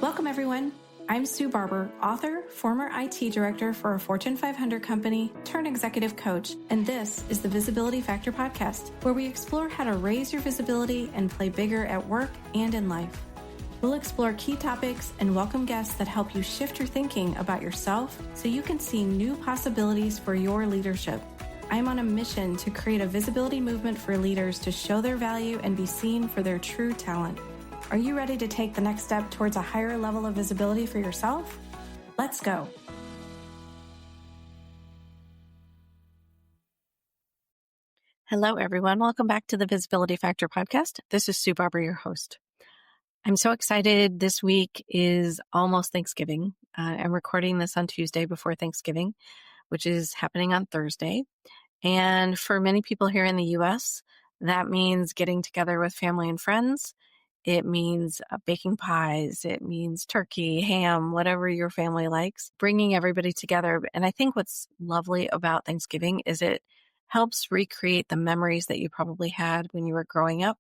Welcome, everyone. I'm Sue Barber, author, former IT director for a Fortune 500 company, turned executive coach, and this is the Visibility Factor podcast, where we explore how to raise your visibility and play bigger at work and in life. We'll explore key topics and welcome guests that help you shift your thinking about yourself so you can see new possibilities for your leadership. I'm on a mission to create a visibility movement for leaders to show their value and be seen for their true talent. Are you ready to take the next step towards a higher level of visibility for yourself? Let's go. Hello, everyone. Welcome back to the Visibility Factor podcast. This is Sue Barber, your host. I'm so excited. This week is almost Thanksgiving. I'm recording this on Tuesday before Thanksgiving, which is happening on Thursday. And for many people here in the U.S., that means getting together with family and friends. It means baking pies. It means turkey, ham, whatever your family likes, bringing everybody together. And I think what's lovely about Thanksgiving is it helps recreate the memories that you probably had when you were growing up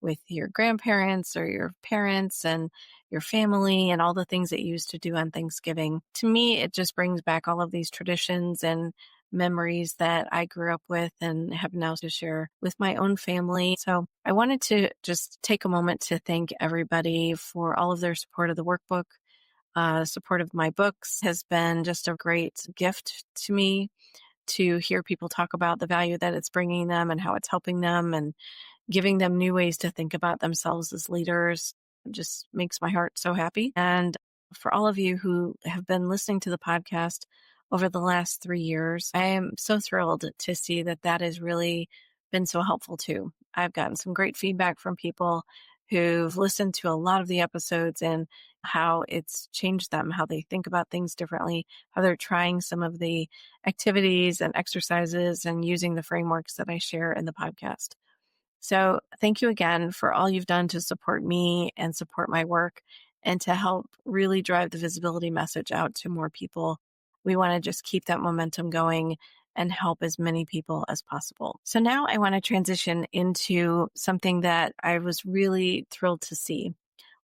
with your grandparents or your parents and your family and all the things that you used to do on Thanksgiving. To me, it just brings back all of these traditions and memories that I grew up with and have now to share with my own family. So I wanted to just take a moment to thank everybody for all of their support of the workbook. Support of my books has been just a great gift to me to hear people talk about the value that it's bringing them and how it's helping them and giving them new ways to think about themselves as leaders. It just makes my heart so happy. And for all of you who have been listening to the podcast over the last 3 years, I am so thrilled to see that that has really been so helpful too. I've gotten some great feedback from people who've listened to a lot of the episodes and how it's changed them, how they think about things differently, how they're trying some of the activities and exercises and using the frameworks that I share in the podcast. So thank you again for all you've done to support me and support my work and to help really drive the visibility message out to more people. We want to just keep that momentum going and help as many people as possible. So now I want to transition into something that I was really thrilled to see.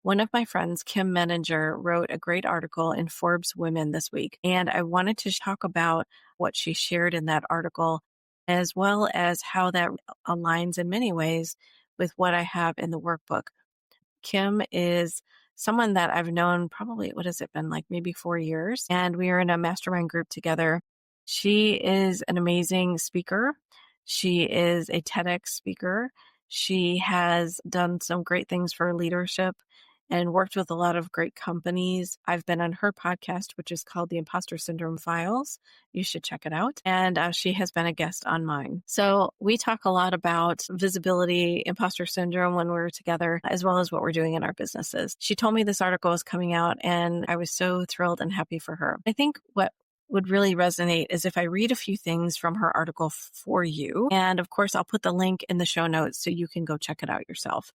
One of my friends, Kim Meninger, wrote a great article in Forbes Women this week, and I wanted to talk about what she shared in that article, as well as how that aligns in many ways with what I have in the workbook. Kim is someone that I've known probably, what has it been, like maybe 4 years, and we are in a mastermind group together. She is an amazing speaker. She is a TEDx speaker. She has done some great things for leadership and worked with a lot of great companies. I've been on her podcast, which is called the Imposter Syndrome Files. You should check it out. And she has been a guest on mine. So we talk a lot about visibility, imposter syndrome when we're together, as well as what we're doing in our businesses. She told me this article was coming out and I was so thrilled and happy for her. I think what would really resonate is if I read a few things from her article for you. And of course, I'll put the link in the show notes so you can go check it out yourself.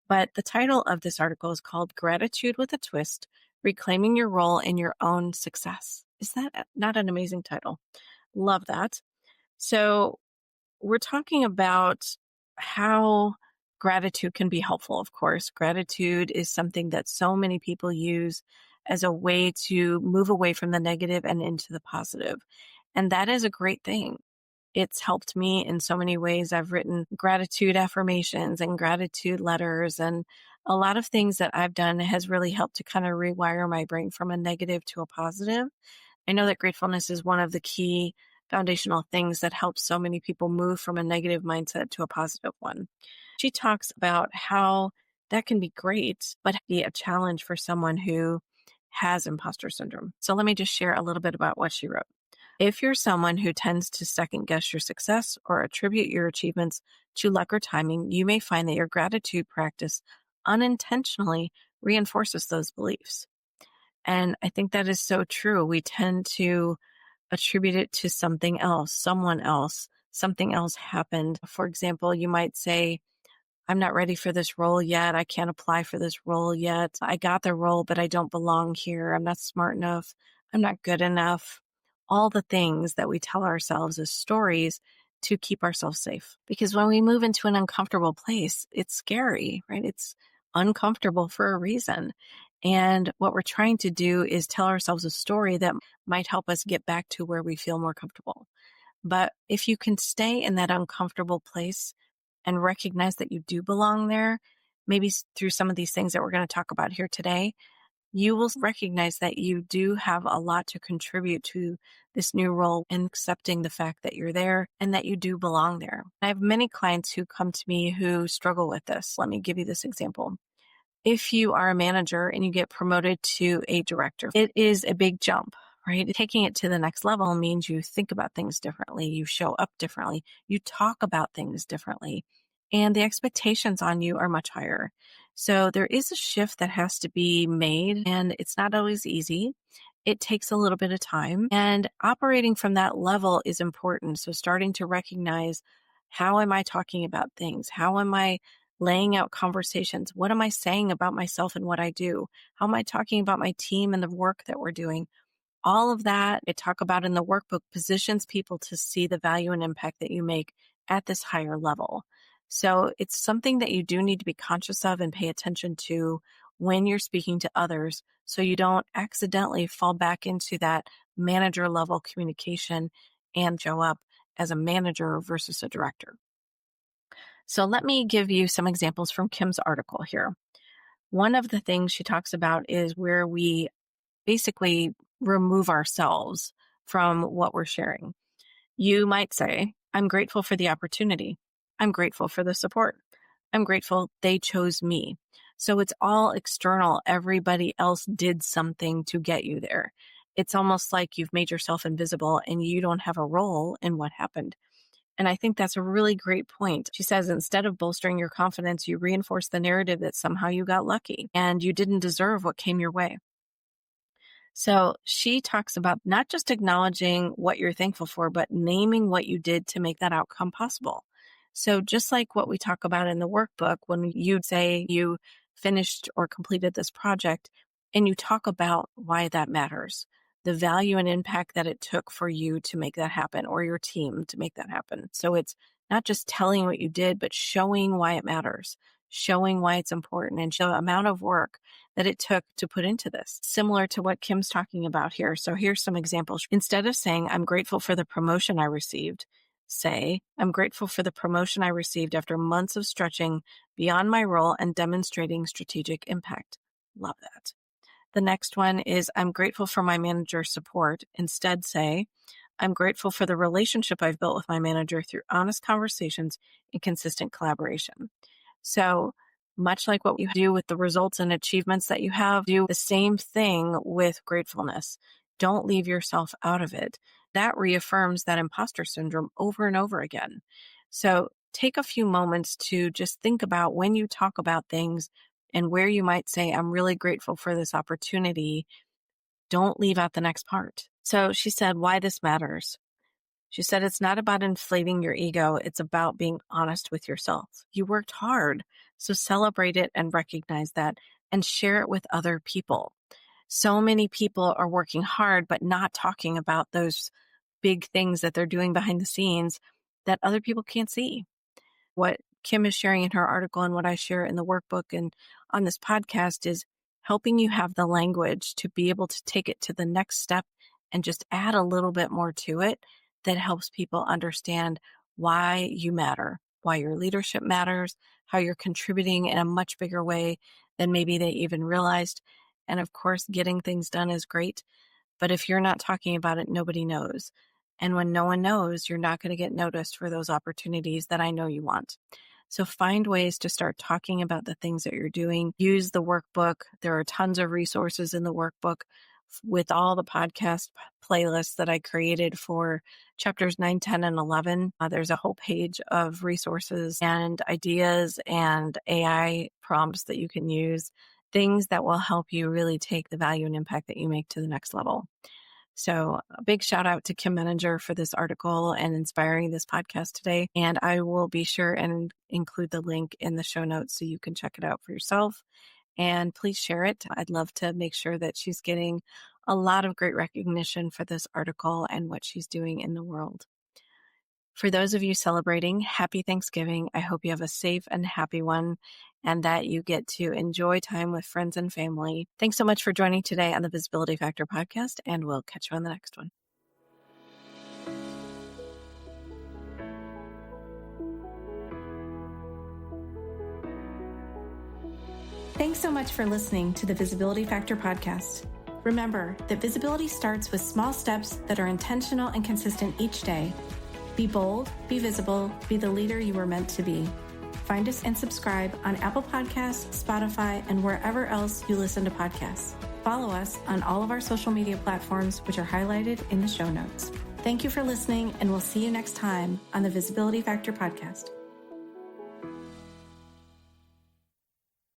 But the title of this article is called Gratitude with a Twist, Reclaiming Your Role in Your Own Success. Is that not an amazing title? Love that. So we're talking about how gratitude can be helpful. Of course, gratitude is something that so many people use as a way to move away from the negative and into the positive. And that is a great thing. It's helped me in so many ways. I've written gratitude affirmations and gratitude letters, and a lot of things that I've done has really helped to kind of rewire my brain from a negative to a positive. I know that gratefulness is one of the key foundational things that helps so many people move from a negative mindset to a positive one. She talks about how that can be great, but be a challenge for someone who has imposter syndrome. So let me just share a little bit about what she wrote. If you're someone who tends to second guess your success or attribute your achievements to luck or timing, you may find that your gratitude practice unintentionally reinforces those beliefs. And I think that is so true. We tend to attribute it to something else, someone else, something else happened. For example, you might say, I'm not ready for this role yet. I can't apply for this role yet. I got the role, but I don't belong here. I'm not smart enough. I'm not good enough. All the things that we tell ourselves as stories to keep ourselves safe. Because when we move into an uncomfortable place, it's scary, right? It's uncomfortable for a reason. And what we're trying to do is tell ourselves a story that might help us get back to where we feel more comfortable. But if you can stay in that uncomfortable place and recognize that you do belong there, maybe through some of these things that we're going to talk about here today, you will recognize that you do have a lot to contribute to this new role and accepting the fact that you're there and that you do belong there. I have many clients who come to me who struggle with this. Let me give you this example. If you are a manager and you get promoted to a director, it is a big jump, right? Taking it to the next level means you think about things differently, you show up differently, you talk about things differently, and the expectations on you are much higher. So there is a shift that has to be made, and it's not always easy. It takes a little bit of time, and operating from that level is important. So starting to recognize, how am I talking about things? How am I laying out conversations? What am I saying about myself and what I do? How am I talking about my team and the work that we're doing? All of that I talk about in the workbook positions people to see the value and impact that you make at this higher level. So it's something that you do need to be conscious of and pay attention to when you're speaking to others, so you don't accidentally fall back into that manager level communication and show up as a manager versus a director. So let me give you some examples from Kim's article here. One of the things she talks about is where we basically remove ourselves from what we're sharing. You might say, I'm grateful for the opportunity. I'm grateful for the support. I'm grateful they chose me. So it's all external. Everybody else did something to get you there. It's almost like you've made yourself invisible and you don't have a role in what happened. And I think that's a really great point. She says, instead of bolstering your confidence, you reinforce the narrative that somehow you got lucky and you didn't deserve what came your way. So she talks about not just acknowledging what you're thankful for, but naming what you did to make that outcome possible. So just like what we talk about in the workbook, when you say you finished or completed this project and you talk about why that matters, the value and impact that it took for you to make that happen or your team to make that happen. So it's not just telling what you did, but showing why it matters, showing why it's important, and show the amount of work that it took to put into this, similar to what Kim's talking about here. So here's some examples. Instead of saying, I'm grateful for the promotion I received, say, I'm grateful for the promotion I received after months of stretching beyond my role and demonstrating strategic impact. Love that. The next one is, I'm grateful for my manager's support. Instead, say, I'm grateful for the relationship I've built with my manager through honest conversations and consistent collaboration. So much like what you do with the results and achievements that you have, do the same thing with gratefulness. Don't leave yourself out of it. That reaffirms that imposter syndrome over and over again. So take a few moments to just think about when you talk about things and where you might say, I'm really grateful for this opportunity. Don't leave out the next part. So she said, why this matters. She said, it's not about inflating your ego. It's about being honest with yourself. You worked hard, so celebrate it and recognize that and share it with other people. So many people are working hard, but not talking about those big things that they're doing behind the scenes that other people can't see. What Kim is sharing in her article and what I share in the workbook and on this podcast is helping you have the language to be able to take it to the next step and just add a little bit more to it that helps people understand why you matter, why your leadership matters, how you're contributing in a much bigger way than maybe they even realized. And of course, getting things done is great, but if you're not talking about it, nobody knows. And when no one knows, you're not going to get noticed for those opportunities that I know you want. So find ways to start talking about the things that you're doing. Use the workbook. There are tons of resources in the workbook with all the podcast playlists that I created for chapters 9, 10, and 11. There's a whole page of resources and ideas and AI prompts that you can use, things that will help you really take the value and impact that you make to the next level. So a big shout out to Kim Meninger for this article and inspiring this podcast today. And I will be sure and include the link in the show notes so you can check it out for yourself. And please share it. I'd love to make sure that she's getting a lot of great recognition for this article and what she's doing in the world. For those of you celebrating, happy Thanksgiving. I hope you have a safe and happy one and that you get to enjoy time with friends and family. Thanks so much for joining today on the Visibility Factor podcast, and we'll catch you on the next one. Thanks so much for listening to the Visibility Factor podcast. Remember that visibility starts with small steps that are intentional and consistent each day. Be bold, be visible, be the leader you were meant to be. Find us and subscribe on Apple Podcasts, Spotify, and wherever else you listen to podcasts. Follow us on all of our social media platforms, which are highlighted in the show notes. Thank you for listening, and we'll see you next time on the Visibility Factor podcast.